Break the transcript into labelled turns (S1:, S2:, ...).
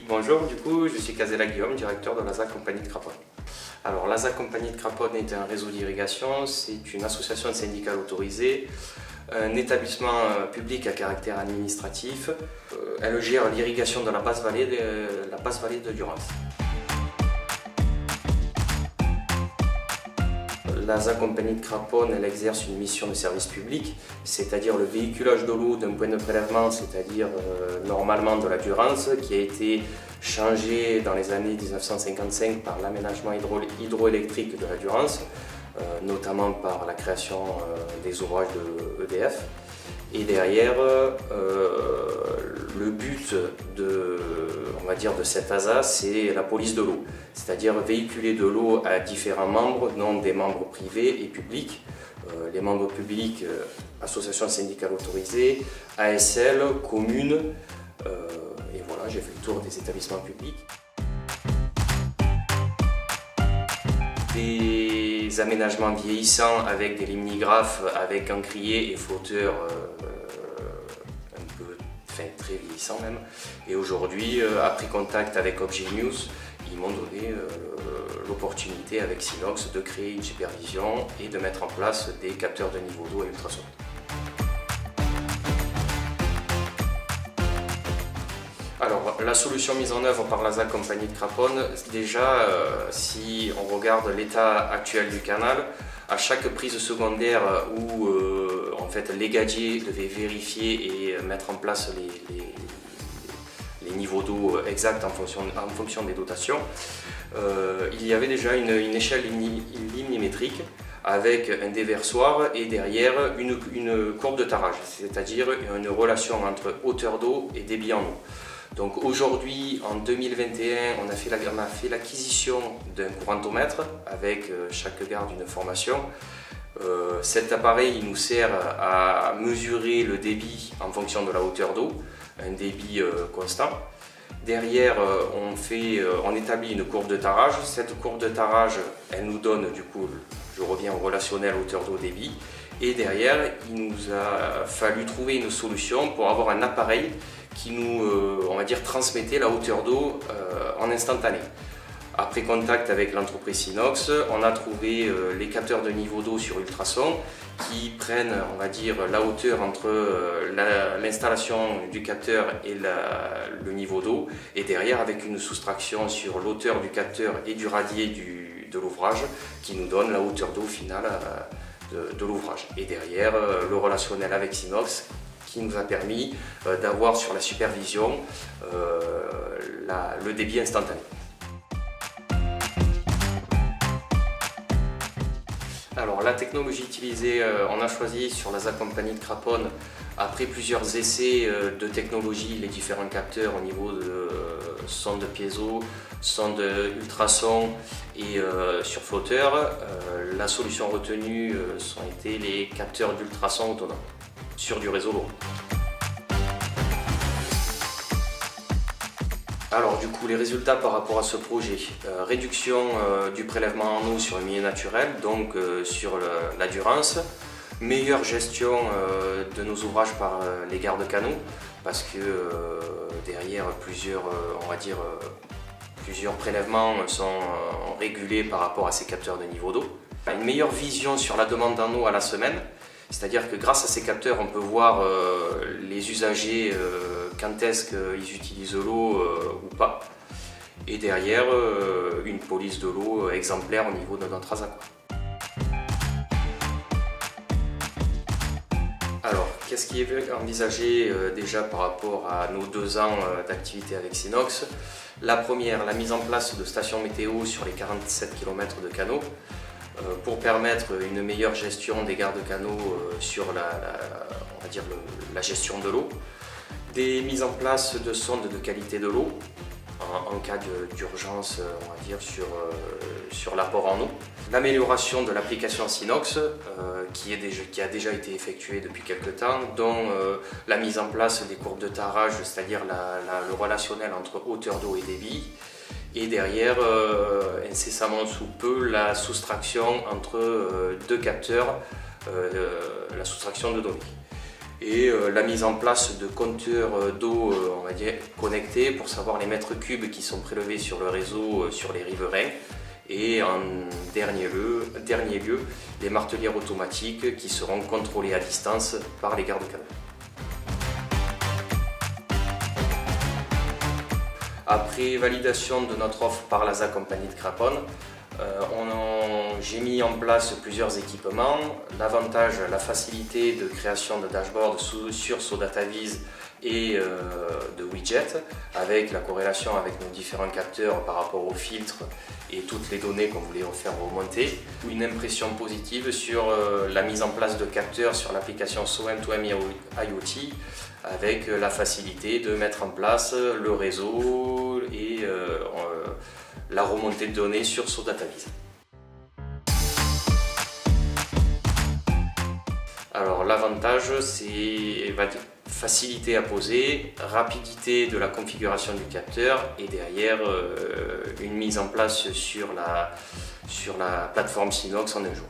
S1: Bonjour, du coup, je suis Casella Guillaume, directeur de l'ASA Compagnie de Craponne. Alors, l'ASA Compagnie de Craponne est un réseau d'irrigation, c'est une association syndicale autorisée, un établissement public à caractère administratif. Elle gère l'irrigation de la basse vallée de Durance. L'ASA Compagnie de Craponne, elle exerce une mission de service public, c'est-à-dire le véhiculage de l'eau d'un point de prélèvement, c'est-à-dire normalement de la Durance, qui a été changé dans les années 1955 par l'aménagement hydroélectrique de la Durance, notamment par la création des ouvrages de EDF. Et derrière, le but de cette ASA, c'est la police de l'eau, c'est-à-dire véhiculer de l'eau à différents membres, non des membres privés et publics. Les membres publics, associations syndicales autorisées, ASL, communes, et voilà, j'ai fait le tour des établissements publics. Des aménagements vieillissants avec des limnigraphes, avec encriers et flotteurs très vieillissants même. Et aujourd'hui, après contact avec Objet News, ils m'ont donné l'opportunité avec Sinox de créer une supervision et de mettre en place des capteurs de niveau d'eau et ultrasons. Alors, la solution mise en œuvre par l'ASA Compagnie de Craponne, déjà, si on regarde l'état actuel du canal, à chaque prise secondaire où en fait, les gadiers devaient vérifier et mettre en place les niveaux d'eau exacts en fonction des dotations, il y avait déjà une échelle limnimétrique avec un déversoir et derrière une courbe de tarage, c'est-à-dire une relation entre hauteur d'eau et débit en eau. Donc aujourd'hui, en 2021, on a fait l'acquisition d'un courantomètre avec chaque garde une formation. Cet appareil il nous sert à mesurer le débit en fonction de la hauteur d'eau, un débit constant. Derrière, on établit une courbe de tarage. Cette courbe de tarage, elle nous donne, du coup, je reviens au relationnel hauteur d'eau débit. Et derrière, il nous a fallu trouver une solution pour avoir un appareil qui nous, transmettait la hauteur d'eau en instantané. Après contact avec l'entreprise Sinox, on a trouvé les capteurs de niveau d'eau sur ultrasons qui prennent, la hauteur entre l'installation du capteur et le niveau d'eau, et derrière avec une soustraction sur l'hauteur du capteur et du radier de l'ouvrage qui nous donne la hauteur d'eau finale de l'ouvrage. Et derrière, le relationnel avec Sinox qui nous a permis d'avoir sur la supervision le débit instantané. Alors la technologie utilisée, on a choisi sur l'ASA Compagnie de Craponne, après plusieurs essais de technologie, les différents capteurs au niveau de sonde piezo, sonde ultrason et sur flotteur, la solution retenue ont été les capteurs d'ultrasons autonomes sur du réseau lourd. Alors du coup, les résultats par rapport à ce projet, réduction du prélèvement en eau sur le milieu naturel, donc sur la Durance, meilleure gestion de nos ouvrages par les gardes-canaux, parce que derrière plusieurs prélèvements sont régulés par rapport à ces capteurs de niveau d'eau. Une meilleure vision sur la demande en eau à la semaine, c'est-à-dire que grâce à ces capteurs, on peut voir les usagers quand est-ce qu'ils utilisent l'eau ou pas. Et derrière, une police de l'eau exemplaire au niveau de notre ASA. Alors, qu'est-ce qui est envisagé déjà par rapport à nos 2 ans d'activité avec Sinox? La première, la mise en place de stations météo sur les 47 km de canaux, pour permettre une meilleure gestion des gardes-canaux sur la gestion de l'eau. Des mises en place de sondes de qualité de l'eau en cas d'urgence sur l'apport en eau. L'amélioration de l'application Sinox qui a déjà été effectuée depuis quelques temps, dont la mise en place des courbes de tarage, c'est-à-dire le relationnel entre hauteur d'eau et débit. Et derrière, incessamment sous peu, la soustraction entre 2 capteurs, la soustraction de données. et la mise en place de compteurs d'eau on va dire connectés pour savoir les mètres cubes qui sont prélevés sur le réseau sur les riverains, et en dernier lieu les martelières automatiques qui seront contrôlées à distance par les gardes-canaux. Après validation de notre offre par l'ASA Compagnie de Craponne, j'ai mis en place plusieurs équipements. L'avantage, la facilité de création de dashboard sur SODATA-Viz et de widgets, avec la corrélation avec nos différents capteurs par rapport aux filtres et toutes les données qu'on voulait faire remonter. Une impression positive sur la mise en place de capteurs sur l'application SOM2M IoT, avec la facilité de mettre en place le réseau et la remontée de données sur SODATA-Viz. Alors l'avantage, c'est facilité à poser, rapidité de la configuration du capteur et derrière une mise en place sur la plateforme Synox en un jour.